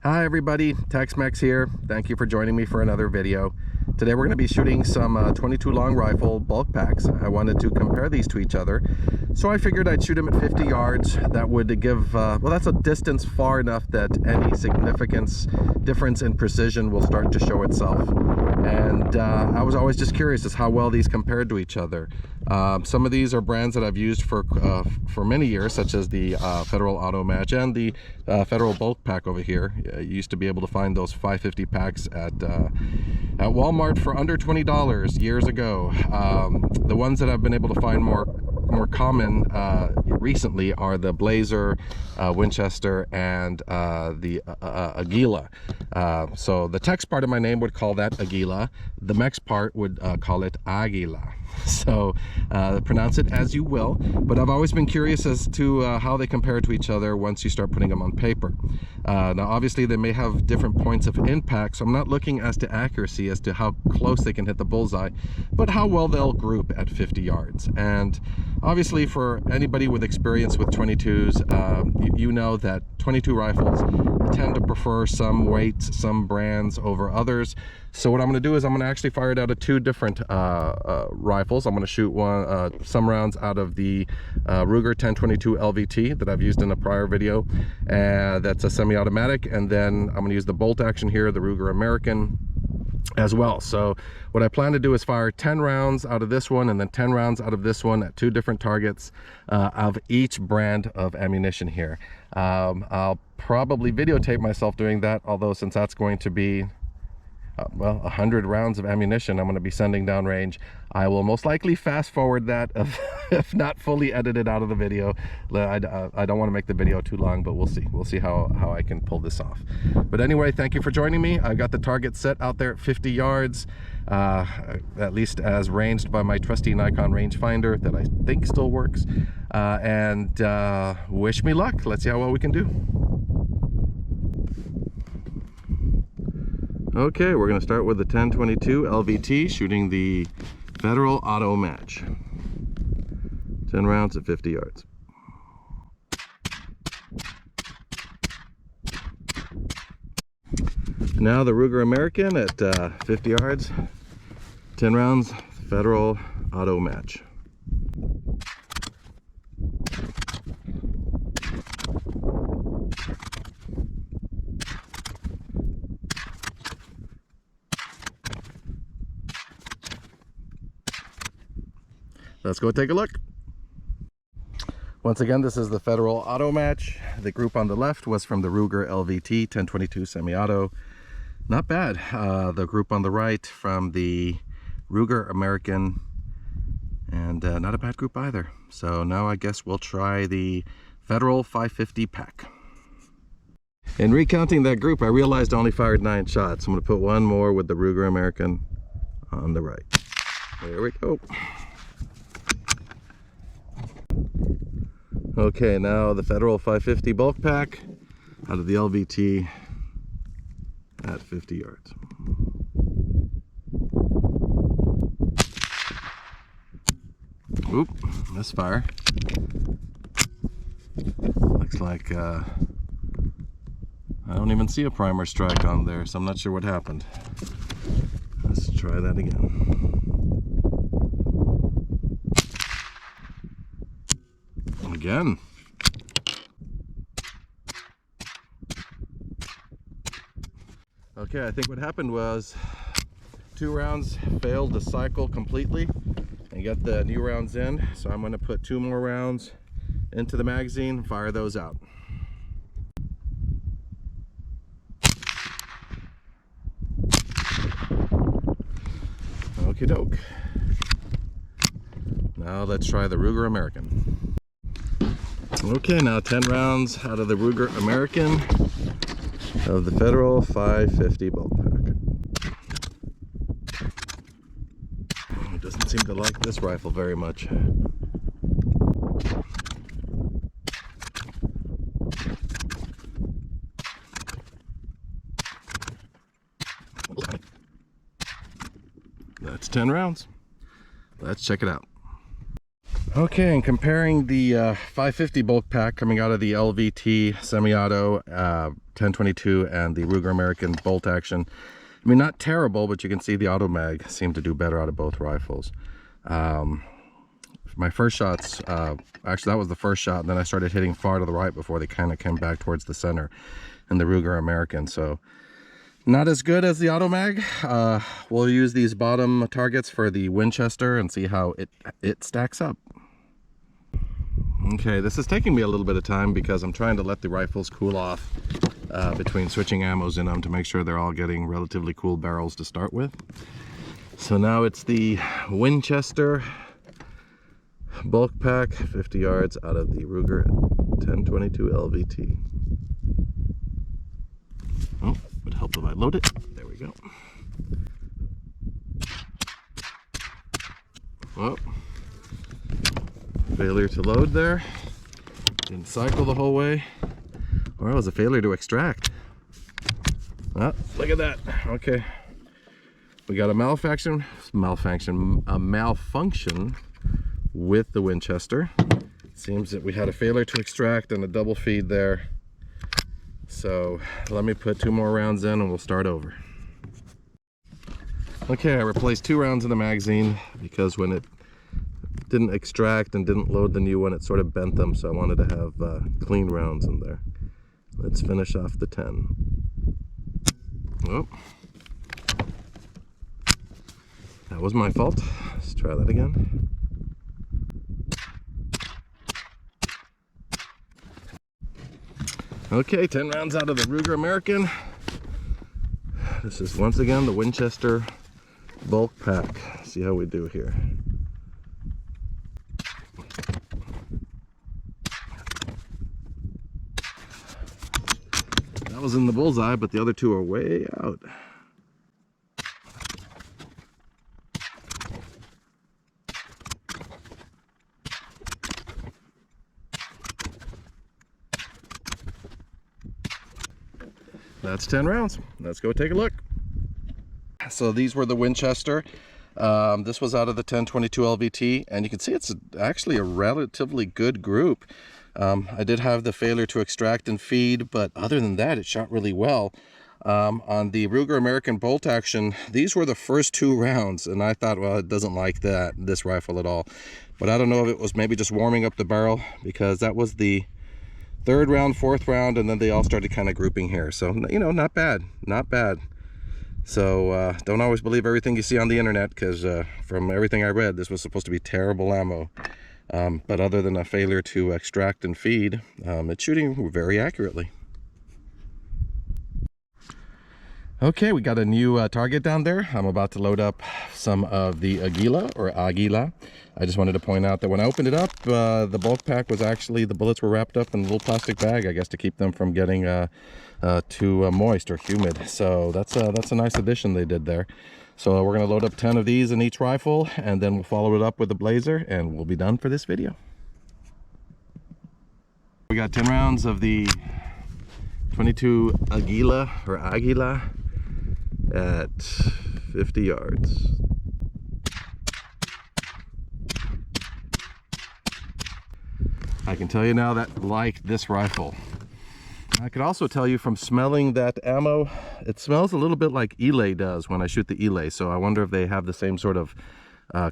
Hi everybody, Tex-Mex here. Thank you for joining me for another video. Today we're going to be shooting some 22 long rifle bulk packs. I wanted to compare these to each other, so I figured I'd shoot them at 50 yards. That would give, well, that's a distance far enough that any significance difference in precision will start to show itself. And I was always just curious as how well these compared to each other. Some of these are brands that I've used for many years, such as the Federal Automatch and the Federal Bulk Pack over here. You used to be able to find those 550 packs at Walmart for under $20 years ago. The ones that I've been able to find more common recently are the Blazer, Winchester, and the Aguila. So the text part of my name would call that Aguila. The Mex part would call it Aguila. So pronounce it as you will, but I've always been curious as to how they compare to each other once you start putting them on paper. Now obviously they may have different points of impact, so I'm not looking as to accuracy as to how close they can hit the bullseye, but how well they'll group at 50 yards. And obviously for anybody with experience with 22s, you know that 22 rifles tend to prefer some weights, some brands over others. So what I'm going to do is I'm going to actually fire it out of two different rifles. I'm going to shoot some rounds out of the Ruger 1022 LVT that I've used in a prior video. That's a semi-automatic, and then I'm going to use the bolt action here, the Ruger American, as well. So what I plan to do is fire 10 rounds out of this one and then 10 rounds out of this one at two different targets of each brand of ammunition here. I'll probably videotape myself doing that, although since that's going to be well, 100 rounds of ammunition I'm going to be sending downrange, I will most likely fast forward that if not fully edited out of the video. I don't want to make the video too long, but we'll see how I can pull this off. But anyway, thank you for joining me. I've got the target set out there at 50 yards, at least as ranged by my trusty Nikon rangefinder that I think still works. And wish me luck. Let's see how well we can do. Okay, we're going to start with the 1022 LVT, shooting the Federal Automatch. 10 rounds at 50 yards. Now the Ruger American at 50 yards, 10 rounds, Federal Automatch. Let's go take a look. Once again, this is the Federal Automatch. The group on the left was from the Ruger LVT 1022 semi-auto. Not bad. The group on the right from the Ruger American, and not a bad group either. So now I guess we'll try the Federal 550 pack. In recounting that group, I realized I only fired 9 shots. I'm going to put one more with the Ruger American on the right. There we go. Okay, now the Federal 550 bulk pack out of the LVT at 50 yards. Oop, misfire. Looks like I don't even see a primer strike on there, so I'm not sure what happened. Let's try that again. Again. Okay, I think what happened was 2 rounds failed to cycle completely and get the new rounds in, so I'm going to put 2 more rounds into the magazine, fire those out. Okie doke. Now let's try the Ruger American. Okay, now 10 rounds out of the Ruger American of the Federal 550 bulk pack. It doesn't seem to like this rifle very much. That's 10 rounds. Let's check it out. Okay, and comparing the 550 bulk pack coming out of the LVT semi-auto 1022 and the Ruger American bolt action, I mean, not terrible, but you can see the auto mag seemed to do better out of both rifles. My first shots, actually that was the first shot, and then I started hitting far to the right before they kind of came back towards the center in the Ruger American. So not as good as the auto mag. We'll use these bottom targets for the Winchester and see how it stacks up. Okay, this is taking me a little bit of time because I'm trying to let the rifles cool off between switching ammos in them to make sure they're all getting relatively cool barrels to start with. So now it's the Winchester bulk pack, 50 yards out of the Ruger 1022 LVT. Oh, would help if I load it. There we go. Oh, failure to load there. Didn't cycle the whole way. Or it was a failure to extract. Oh, look at that. Okay. We got a malfunction with the Winchester. Seems that we had a failure to extract and a double feed there. So let me put 2 more rounds in and we'll start over. Okay, I replaced 2 rounds in the magazine because when it didn't extract and didn't load the new one, it sort of bent them, so I wanted to have clean rounds in there. Let's finish off the 10. Oh, that was my fault. Let's try that again. Okay, 10 rounds out of the Ruger American. This is once again the Winchester bulk pack. See how we do here. That was in the bullseye, but the other 2 are way out. That's 10 rounds. Let's go take a look. So these were the Winchester. This was out of the 1022 LVT, and you can see it's actually a relatively good group. I did have the failure to extract and feed, but other than that, it shot really well. On the Ruger American bolt action, these were the first 2 rounds, and I thought, well, it doesn't like this rifle at all. But I don't know if it was maybe just warming up the barrel, because that was the 3rd round, 4th round, and then they all started kind of grouping here. So, you know, not bad, not bad. So don't always believe everything you see on the internet, because from everything I read, this was supposed to be terrible ammo. But other than a failure to extract and feed, it's shooting very accurately. Okay, we got a new target down there. I'm about to load up some of the Aguila or Aguila. I just wanted to point out that when I opened it up, the bulk pack was actually, the bullets were wrapped up in a little plastic bag, I guess, to keep them from getting too moist or humid. So that's a nice addition they did there. So we're going to load up 10 of these in each rifle, and then we'll follow it up with the blazer, and we'll be done for this video. We got 10 rounds of the 22 Aguila or Aguila at 50 yards. I can tell you now that I like this rifle. I could also tell you from smelling that ammo, it smells a little bit like Elay does when I shoot the Elay, so I wonder if they have the same sort of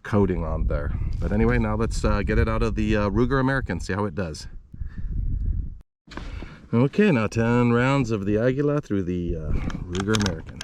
coating on there. But anyway, now let's get it out of the Ruger American, see how it does. Okay, now 10 rounds of the Aguila through the Ruger American.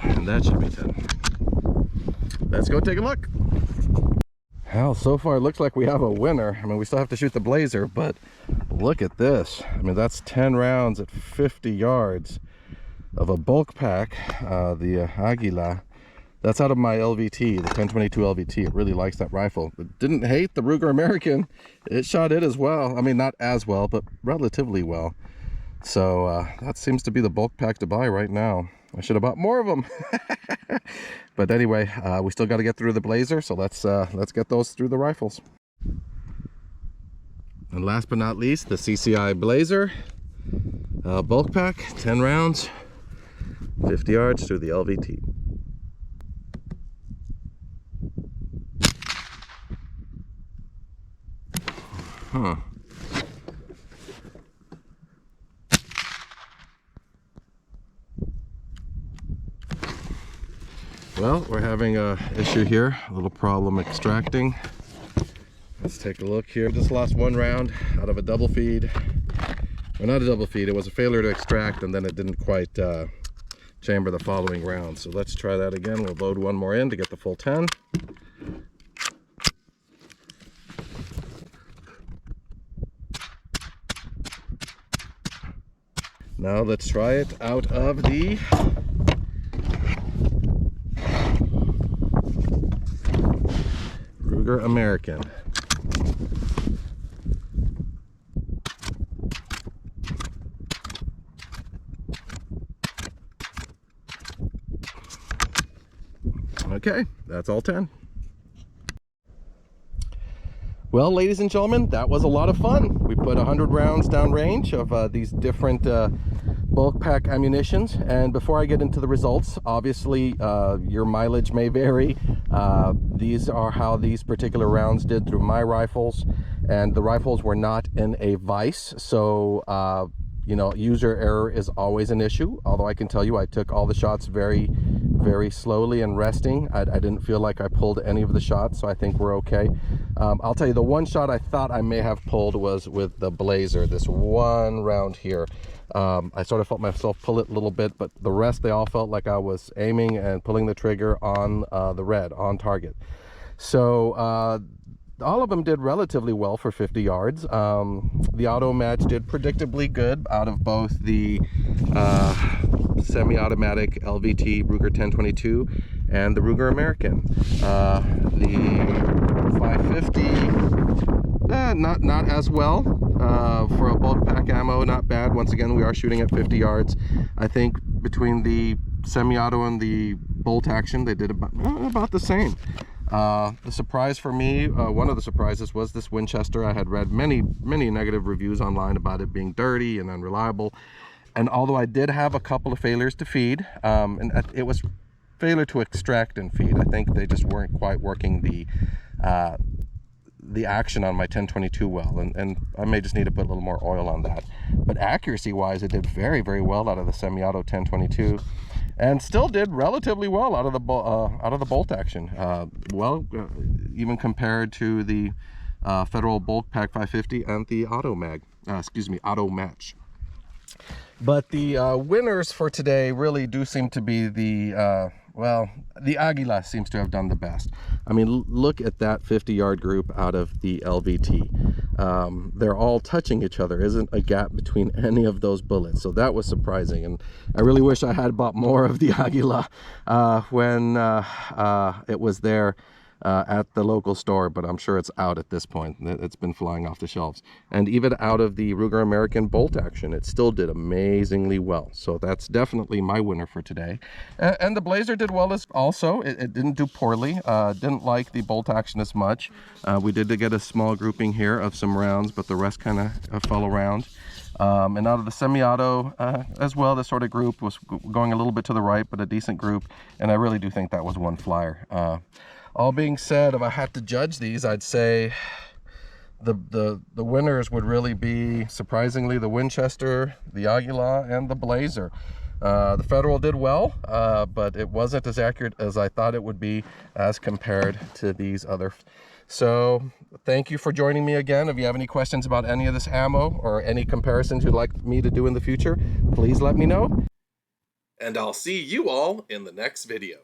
And that should be 10. Let's go take a look. Well, so far it looks like we have a winner. I mean, we still have to shoot the blazer, but look at this. I mean, that's 10 rounds at 50 yards of a bulk pack, the Aguila. That's out of my LVT, the 1022 LVT. It really likes that rifle. It didn't hate the Ruger American. It shot it as well. I mean, not as well, but relatively well. So that seems to be the bulk pack to buy right now. I should have bought more of them. But anyway, we still got to get through the blazer, so let's get those through the rifles. And last but not least, the CCI Blazer bulk pack, 10 rounds, 50 yards through the LVT. Huh. Well, we're having a issue here, a little problem extracting. Let's take a look here. Just lost one round out of a double feed. Well, not a double feed, it was a failure to extract, and then it didn't quite chamber the following round. So let's try that again. We'll load one more in to get the full 10. Now let's try it out of the Ruger American. Okay, that's all 10. Well, ladies and gentlemen, that was a lot of fun. We put 100 rounds downrange of these different bulk pack ammunitions. And before I get into the results, obviously your mileage may vary. These are how these particular rounds did through my rifles, and the rifles were not in a vise, so you know, user error is always an issue. Although I can tell you I took all the shots very slowly and resting. I didn't feel like I pulled any of the shots, so I think we're okay. I'll tell you, the one shot I thought I may have pulled was with the Blazer, this one round here. I sort of felt myself pull it a little bit, but the rest, they all felt like I was aiming and pulling the trigger on the red, on target. So all of them did relatively well for 50 yards. The Automatch did predictably good out of both the semi-automatic LVT Ruger 1022 and the Ruger American. The 550, not as well. For a bulk pack ammo, not bad. Once again, we are shooting at 50 yards. I think between the semi-auto and the bolt action, they did about the same. The surprise for me, one of the surprises, was this Winchester. I had read many negative reviews online about it being dirty and unreliable, and although I did have a couple of failures to feed, and it was failure to extract and feed. I think they just weren't quite working the action on my 1022 well, and I may just need to put a little more oil on that. But accuracy wise, it did very well out of the semi-auto 1022, and still did relatively well out of the bolt action. Even compared to the Federal Bulk Pack 550 and the Automatch. But the winners for today really do seem to be the the Aguila seems to have done the best. I mean, look at that 50-yard group out of the LVT. They're all touching each other. Isn't a gap between any of those bullets, so that was surprising. And I really wish I had bought more of the Aguila when it was there at the local store, but I'm sure it's out at this point. It's been flying off the shelves. And even out of the Ruger American bolt action, it still did amazingly well. So that's definitely my winner for today. And the Blazer did well as also. It didn't do poorly. Didn't like the bolt action as much. We did get a small grouping here of some rounds, but the rest kind of fell around. And out of the semi-auto as well, this sort of group was going a little bit to the right, but a decent group. And I really do think that was one flyer. All being said, if I had to judge these, I'd say the winners would really be, surprisingly, the Winchester, the Aguila, and the Blazer. The Federal did well, but it wasn't as accurate as I thought it would be as compared to these other. So thank you for joining me again. If you have any questions about any of this ammo or any comparisons you'd like me to do in the future, please let me know. And I'll see you all in the next video.